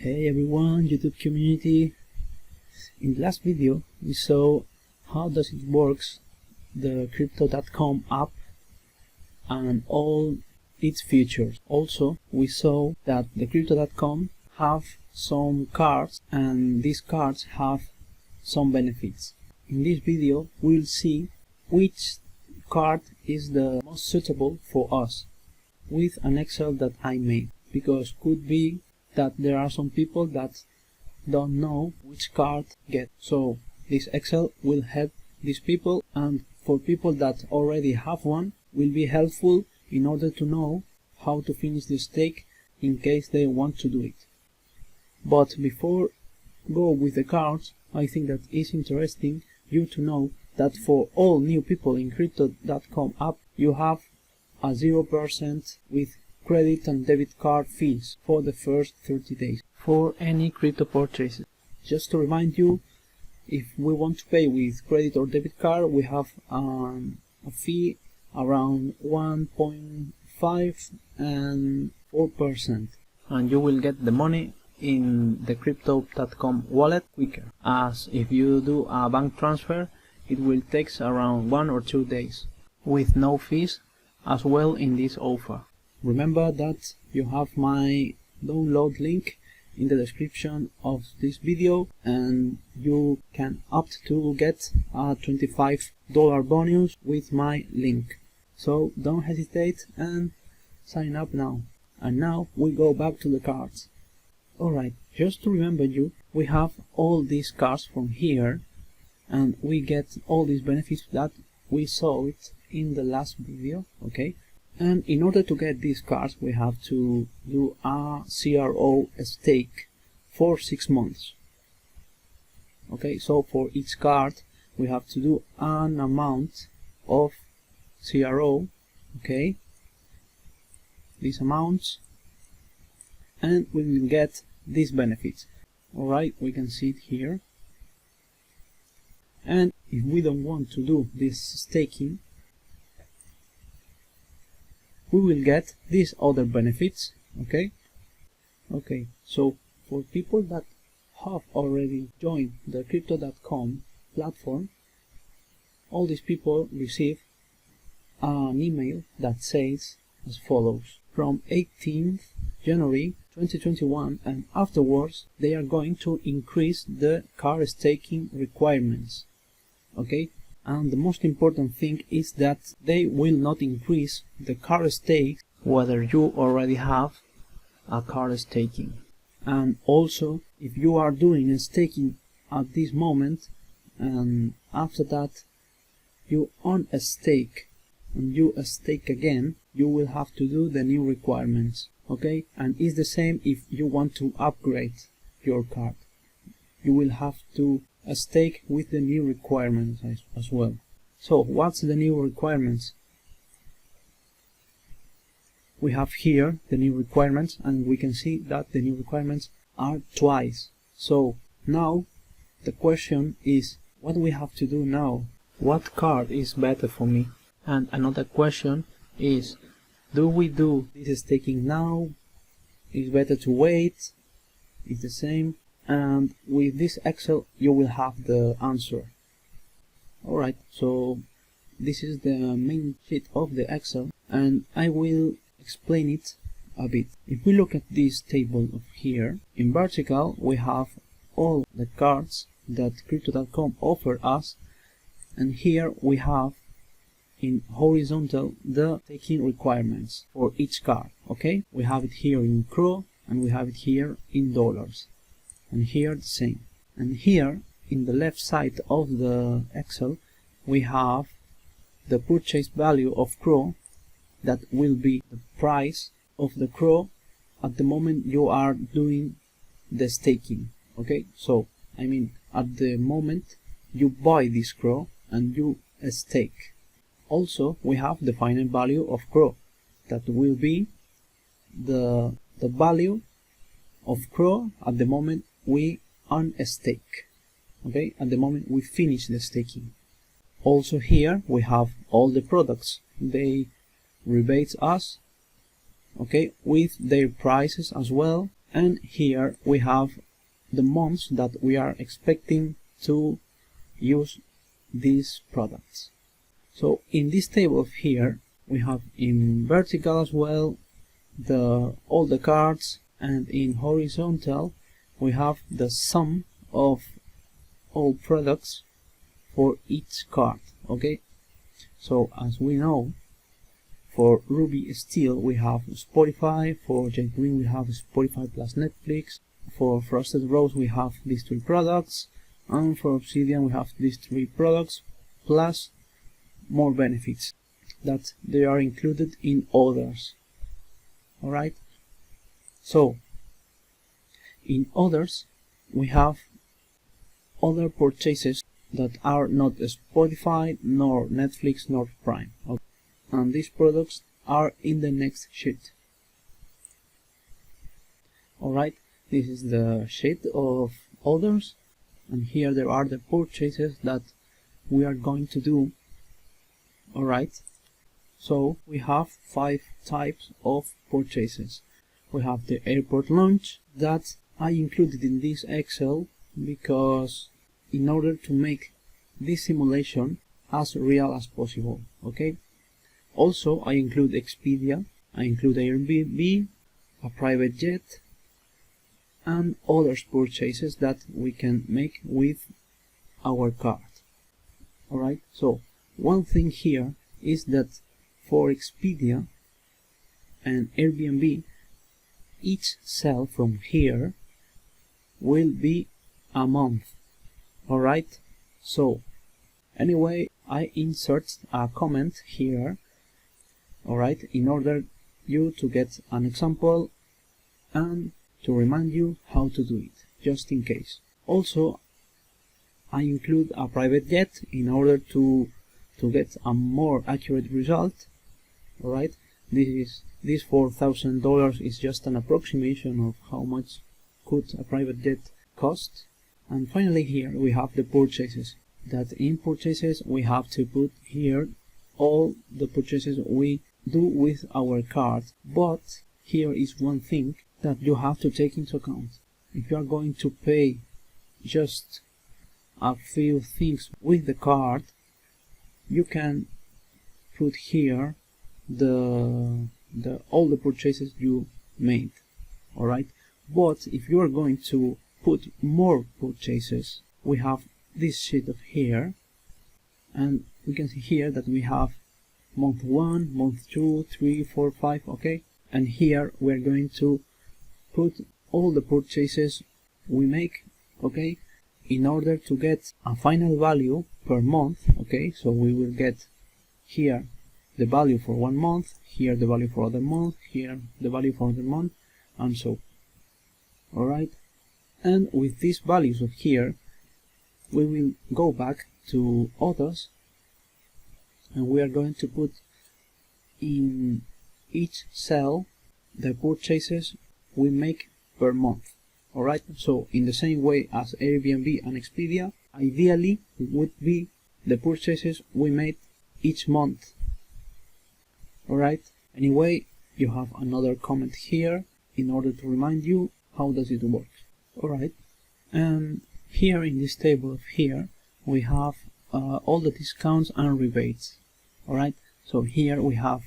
Hey everyone, YouTube community. In the last video we saw how does it works the crypto.com app and all its features. Also we saw that the crypto.com have some cards and these cards have some benefits. In this video we'll see which card is the most suitable for us with an Excel that I made, because could be that there are some people that don't know which card get. So this Excel will help these people, and for people that already have one will be helpful in order to know how to finish the stake in case they want to do it. But before go with the cards, I think that it's interesting you to know that for all new people in crypto.com app you have a 0% with credit and debit card fees for the first 30 days for any crypto purchases. Just to remind you, if we want to pay with credit or debit card, we have a fee around 1.5 and 4%, and you will get the money in the crypto.com wallet quicker, as if you do a bank transfer it will take around 1 or 2 days with no fees as well in this offer. Remember that you have my download link in the description of this video, and you can opt to get a $25 bonus with my link. So don't hesitate and sign up now. And now we go back to the cards. Alright, just to remember you, we have all these cards from here and we get all these benefits that we saw it in the last video, okay? And in order to get these cards we have to do a CRO stake for 6 months. Okay, so for each card we have to do an amount of CRO, okay, these amounts, and we will get these benefits. Alright, we can see it here. And if we don't want to do this staking, we will get these other benefits, okay? Okay, so for people that have already joined the crypto.com platform, all these people receive an email that says as follows: from 18th January 2021 and afterwards they are going to increase the card staking requirements, okay? And the most important thing is that they will not increase the card stake whether you already have a card staking. And also if you are doing a staking at this moment and after that you unstake and you stake again, you will have to do the new requirements, okay? And it's the same if you want to upgrade your card, you will have to stake with the new requirements as well. So what's the new requirements? We have here the new requirements, and we can see that the new requirements are twice. So now the question is, what do we have to do now? What card is better for me? And another question is, do we do this staking now? Is better to wait? It's the same. And with this Excel you will have the answer. Alright, so this is the main sheet of the Excel and I will explain it a bit. If we look at this table of here, in vertical we have all the cards that crypto.com offer us, and here we have in horizontal the staking requirements for each card, okay? We have it here in CRO and we have it here in dollars. And here the same. And here in the left side of the Excel we have the purchase value of CRO, that will be the price of the CRO at the moment you are doing the staking, okay? So I mean at the moment you buy this CRO and you stake. Also we have the final value of CRO, that will be the value of CRO at the moment we unstake, okay, at the moment we finish the staking. Also here we have all the products they rebate us, okay, with their prices as well, and here we have the months that we are expecting to use these products. So in this table of here we have in vertical as well all the cards, and in horizontal we have the sum of all products for each card. Okay, so as we know, for Ruby Steel we have Spotify, for Jet Green we have Spotify plus Netflix, for Frosted Rose we have these 3 products, and for Obsidian we have these 3 products plus more benefits that they are included in others. Alright, so in others we have other purchases that are not Spotify, nor Netflix, nor Prime. Okay. And these products are in the next sheet. Alright, this is the sheet of others, and here there are the purchases that we are going to do. Alright, so we have 5 types of purchases. We have the airport lunch that I included in this Excel because in order to make this simulation as real as possible. Okay. Also, I include Expedia, I include Airbnb, a private jet, and other purchases that we can make with our card. Alright, so one thing here is that for Expedia and Airbnb, each cell from here will be a month. Alright, so anyway, I insert a comment here, alright, in order you to get an example and to remind you how to do it, just in case. Also, I include a private jet in order to get a more accurate result. Alright, this $4,000 is just an approximation of how much could a private jet cost. And finally here we have the purchases, that in purchases we have to put here all the purchases we do with our card. But here is one thing that you have to take into account. If you are going to pay just a few things with the card, you can put here all the purchases you made. Alright, but if you are going to put more purchases, we have this sheet of here, and we can see here that we have month 1, month 2, 3, 4, 5, okay, and here we are going to put all the purchases we make, okay, in order to get a final value per month. Okay, so we will get here the value for 1 month, here the value for other month, here the value for other month, and so. Alright, and with these values of here we will go back to others, and we are going to put in each cell the purchases we make per month. Alright, so in the same way as Airbnb and Expedia, ideally it would be the purchases we made each month. Alright, anyway, you have another comment here in order to remind you how does it work. Alright, and here in this table of here we have all the discounts and rebates. Alright, so here we have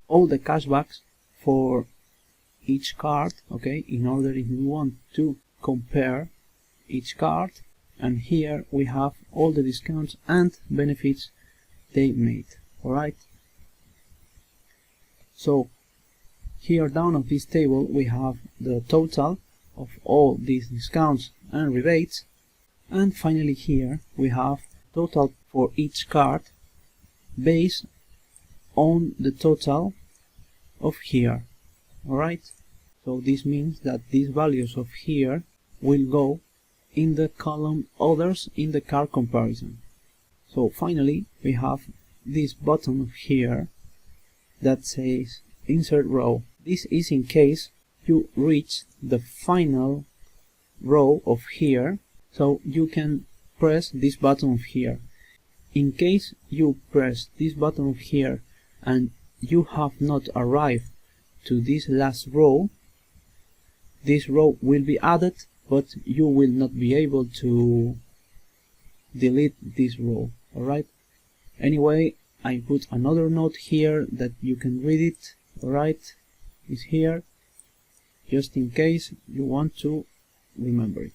all the cashbacks for each card, okay, in order if you want to compare each card, and here we have all the discounts and benefits they made. Alright, so here down of this table we have the total of all these discounts and rebates, and finally here we have total for each card based on the total of here. Alright, so this means that these values of here will go in the column others in the card comparison. So finally we have this button of here that says insert row. This is in case you reach the final row of here, so you can press this button of here. In case you press this button of here and you have not arrived to this last row, this row will be added, but you will not be able to delete this row. Alright, anyway, I put another note here that you can read it. Alright, it's here just in case you want to remember it.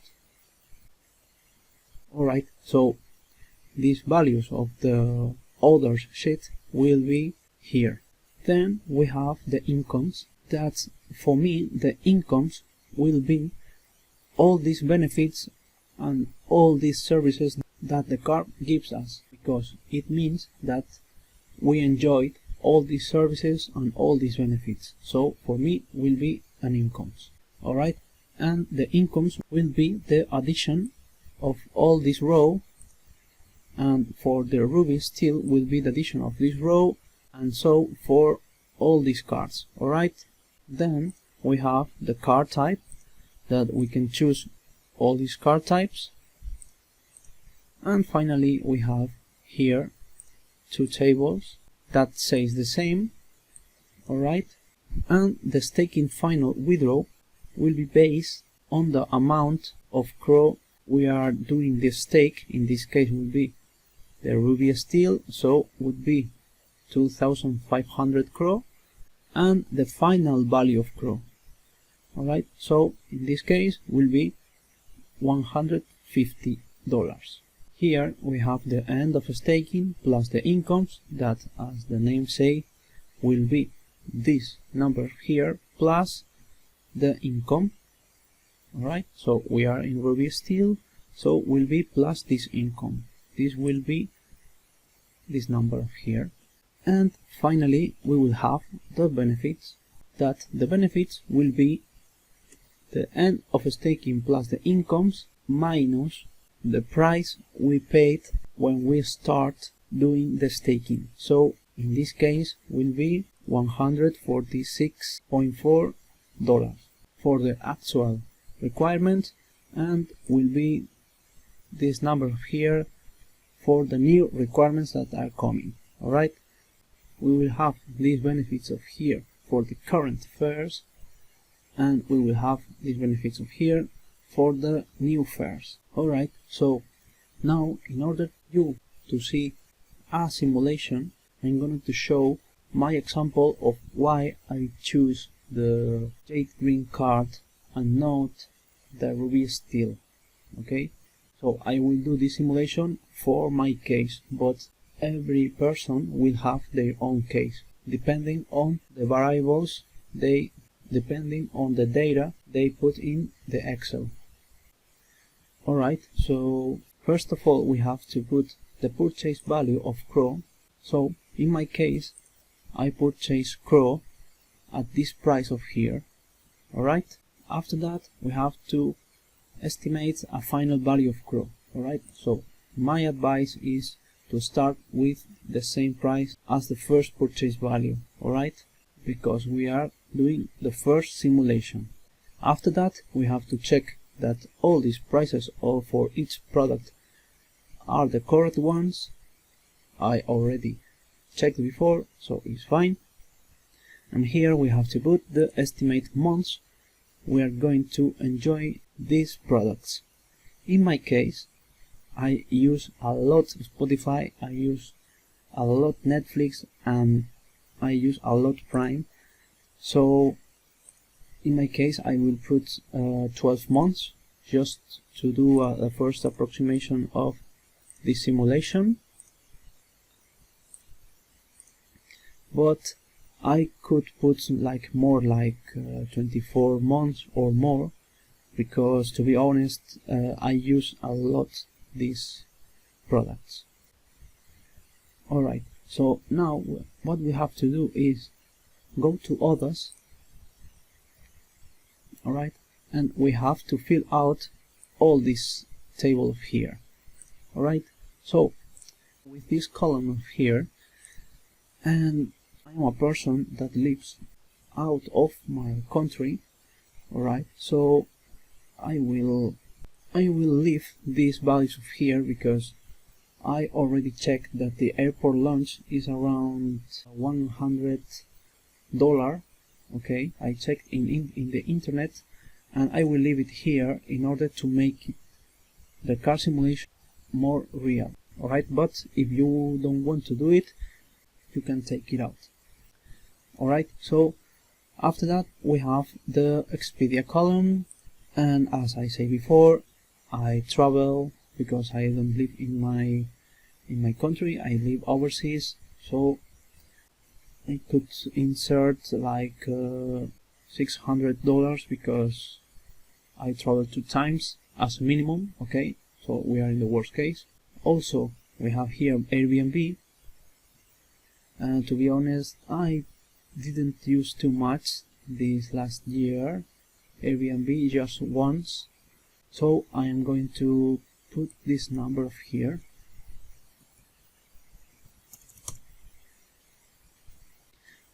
Alright, so these values of the others sheet will be here. Then we have the incomes. That for me, the incomes will be all these benefits and all these services that the car gives us, because it means that we enjoyed all these services and all these benefits. So for me will be an incomes. Alright, and the incomes will be the addition of all this row, and for the Ruby still will be the addition of this row, and so for all these cards. Alright, then we have the card type, that we can choose all these card types, and finally we have here two tables that says the same. Alright, and the staking final withdraw will be based on the amount of CRO we are doing the stake. In this case will be the Ruby Steel, so would be 2500 CRO, and the final value of CRO. Alright, so in this case will be $150. Here we have the end of staking plus the incomes, that as the name say will be this number here plus the income. Alright, so we are in Ruby Steel, so will be plus this income. This will be this number here. And finally we will have the benefits, that the benefits will be the end of staking plus the incomes minus the price we paid when we start doing the staking. So in this case will be $146.4 for the actual requirement, and will be this number here for the new requirements that are coming. Alright, we will have these benefits of here for the current fares, and we will have these benefits of here for the new fares. Alright, so now in order you to see a simulation, I'm going to show my example of why I choose the jade green card and not the Ruby Steel. Okay, so I will do this simulation for my case, but every person will have their own case depending on the variables depending on the data they put in the Excel. Alright, so first of all we have to put the purchase value of CRO. So in my case I purchase CRO at this price of here. Alright, after that we have to estimate a final value of CRO. Alright, so my advice is to start with the same price as the first purchase value. Alright, because we are doing the first simulation. After that we have to check that all these prices for each product are the correct ones. I already checked before, so it's fine. And here we have to put the estimate months we are going to enjoy these products. In my case I use a lot Spotify, I use a lot Netflix, and I use a lot Prime. So in my case I will put 12 months just to do a first approximation of the simulation, but I could put like more like 24 months or more, because to be honest I use a lot these products. Alright, so now what we have to do is go to others. Alright, and we have to fill out all this table here. Alright, so with this column of here, and I am a person that lives out of my country. Alright, so I will leave these values of here because I already checked that the airport lunch is around $100. Okay, I checked in the internet, and I will leave it here in order to make the car simulation more real. Alright, but if you don't want to do it, you can take it out. Alright, so after that we have the Expedia column, and as I said before, I travel because I don't live in my country, I live overseas, so I could insert like $600 because I travel 2 times as a minimum. Okay, so we are in the worst case. Also, we have here Airbnb, and to be honest, I didn't use too much this last year, Airbnb, just once, so I am going to put this number here.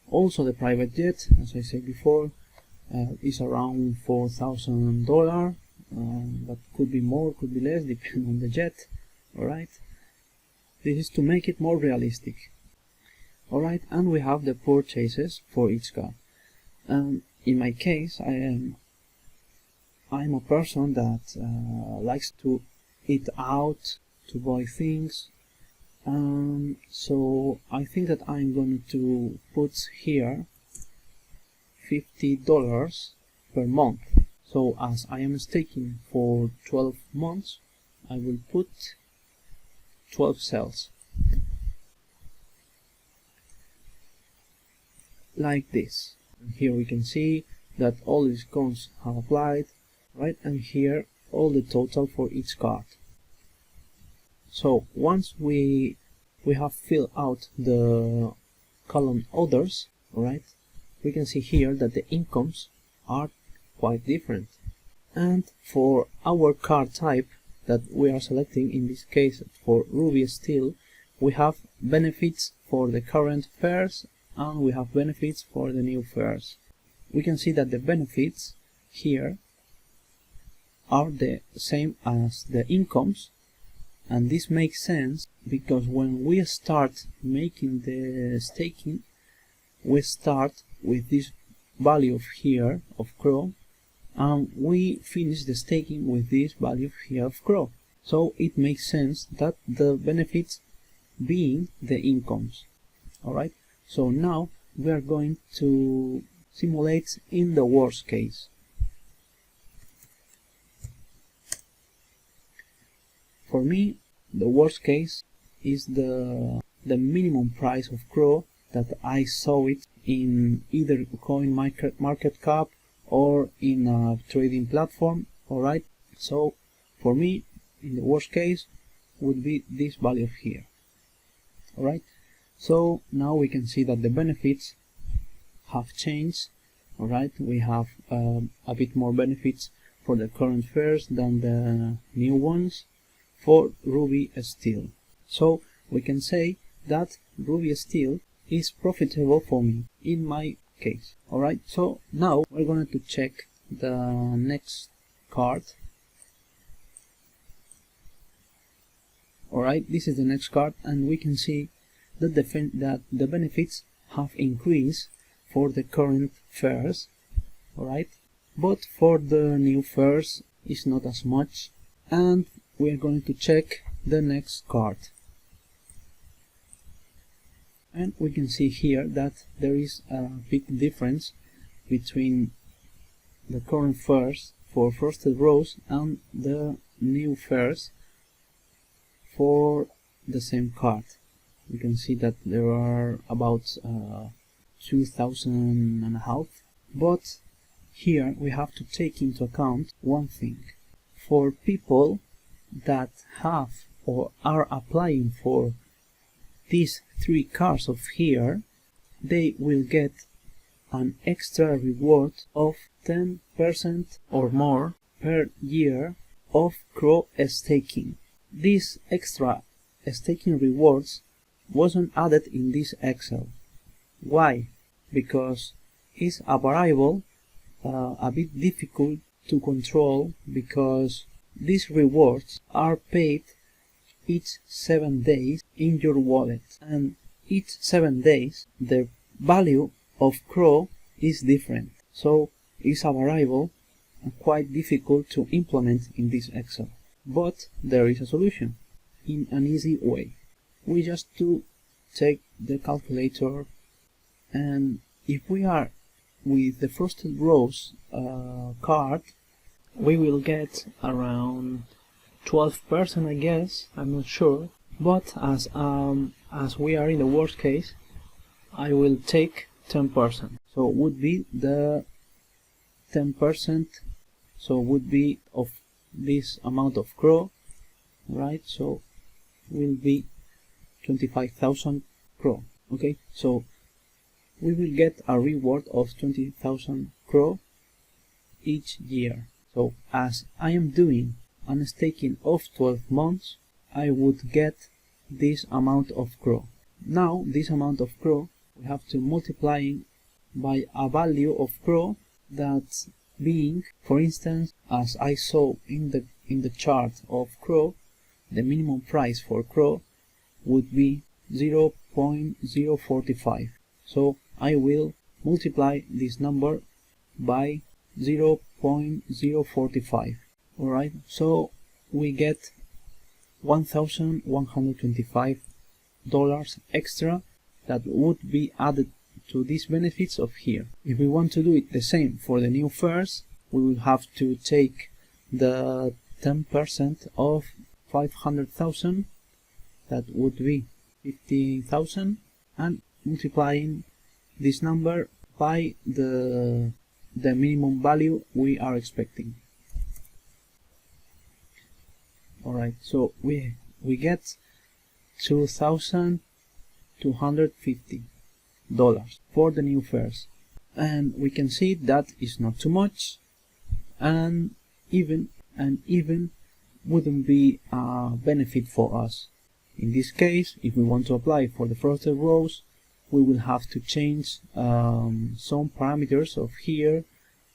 Also, the private jet, as I said before, is around $4,000, but could be more, could be less, depending on the jet. Alright, this is to make it more realistic. Alright, and we have the purchases for each car. In my case, I'm a person that likes to eat out, to buy things, so I think that I'm going to put here $50 per month. So as I am staking for 12 months, I will put 12 cells like this. And here we can see that all discounts have applied, right? And here all the total for each card. So once we have filled out the column others, right, we can see here that the incomes are quite different. And for our card type that we are selecting, in this case for Ruby Steel, we have benefits for the current fares and we have benefits for the new fares. We can see that the benefits here are the same as the incomes, and this makes sense because when we start making the staking, we start with this value here of CRO, and we finish the staking with this value here of CRO. So it makes sense that the benefits being the incomes. Alright, so now we are going to simulate in the worst case. For me, the worst case is the minimum price of CRO that I saw it in either CoinMarketCap or in a trading platform. Alright, so for me, in the worst case, would be this value here. Alright, so now we can see that the benefits have changed. Alright, we have a bit more benefits for the current fares than the new ones for Ruby Steel. So we can say that Ruby Steel is profitable for me in my case. Alright, so now we're going to check the next card. Alright, this is the next card, and we can see that the benefits have increased for the current fares. Alright, but for the new fares it's not as much, and we're going to check the next card. And we can see here that there is a big difference between the current fares for frosted rows and the new fares for the same card. We can see that there are about 2,500, but here we have to take into account one thing. For people that have or are applying for these 3 cards of here, they will get an extra reward of 10% or more per year of CRO staking. These extra staking rewards wasn't added in this Excel. Why? Because it's a variable a bit difficult to control, because these rewards are paid each 7 days in your wallet, and each 7 days the value of CRO is different. So it's a variable and quite difficult to implement in this Excel. But there is a solution in an easy way. We just to take the calculator, and if we are with the frosted rows card, we will get around 12%, I guess. I'm not sure, but as we are in the worst case, I will take 10%. So would be the 10%. So would be of this amount of crow, right? So will be 25,000 crow. Okay, so we will get a reward of 20,000 crow each year. So as I am doing an staking of 12 months, I would get this amount of crow. Now this amount of crow we have to multiply by a value of crow that's being, for instance, as I saw in the chart of crow, the minimum price for crow would be 0.045. So I will multiply this number by 0.045. Alright, so we get $1,125 extra that would be added to these benefits of here. If we want to do it the same for the new fares, we will have to take the 10% of 500,000, that would be 50,000, and multiplying this number by the minimum value we are expecting. Alright, so we get $2,250 for the new fares, and we can see that is not too much, and even wouldn't be a benefit for us. In this case, if we want to apply for the frosted rows, we will have to change some parameters of here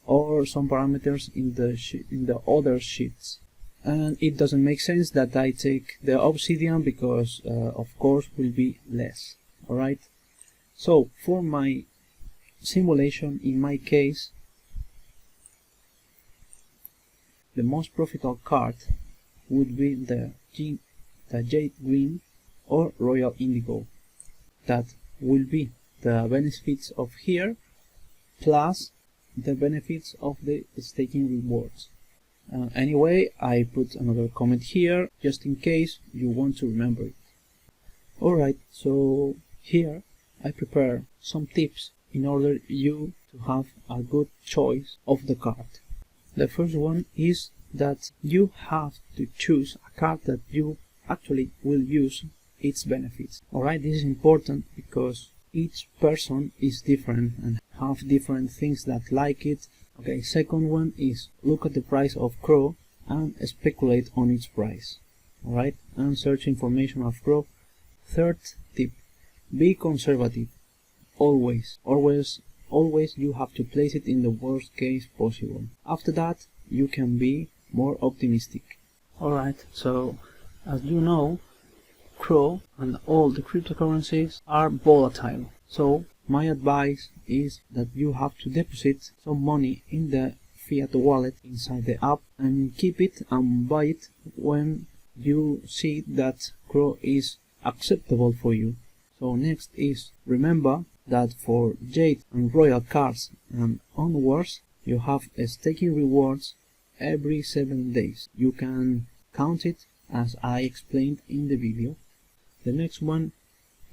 or some parameters in the other sheets, and it doesn't make sense that I take the obsidian because of course will be less. Alright, so for my simulation, in my case, the most profitable card would be the Jade Green or Royal Indigo. That will be the benefits of here plus the benefits of the staking rewards. Anyway, I put another comment here just in case you want to remember it. Alright, so here I prepare some tips in order you to have a good choice of the card. The first one is that you have to choose a card that you actually will use its benefits. Alright, this is important because each person is different and have different things that like it. Okay, second one is look at the price of crow and speculate on its price. Alright, and search information of crow. Third tip, be conservative. Always you have to place it in the worst case possible. After that, you can be more optimistic. Alright, so as you know, crow and all the cryptocurrencies are volatile. So my advice is that you have to deposit some money in the fiat wallet inside the app and keep it and buy it when you see that crow is acceptable for you. So next is remember that for Jade and Royal cards and onwards, you have staking rewards every 7 days. You can count it as I explained in the video. The next one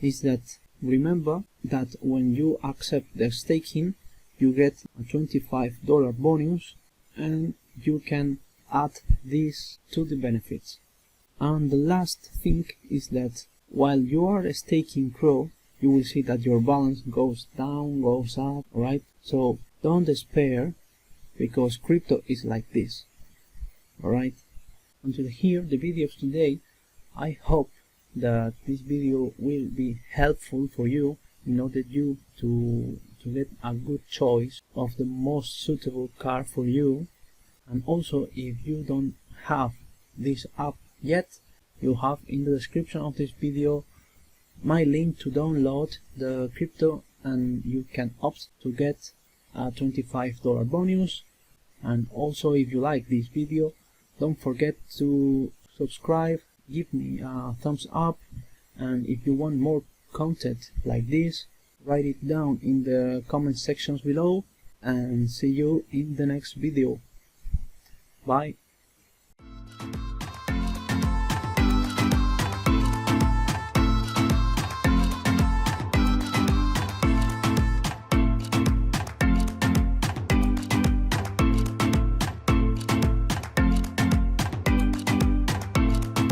is that remember that when you accept the staking, you get a $25 bonus and you can add this to the benefits. And the last thing is that while you are staking crow, you will see that your balance goes down, goes up, right? So don't despair because crypto is like this. Alright, until here the video of today. I hope that this video will be helpful for you in order you to get a good choice of the most suitable card for you. And also, if you don't have this app yet, you have in the description of this video my link to download the crypto, and you can opt to get a $25 bonus And also, if you like this video, don't forget to subscribe, give me a thumbs up, and if you want more content like this, write it down in the comment sections below, and see you in the next video. Bye.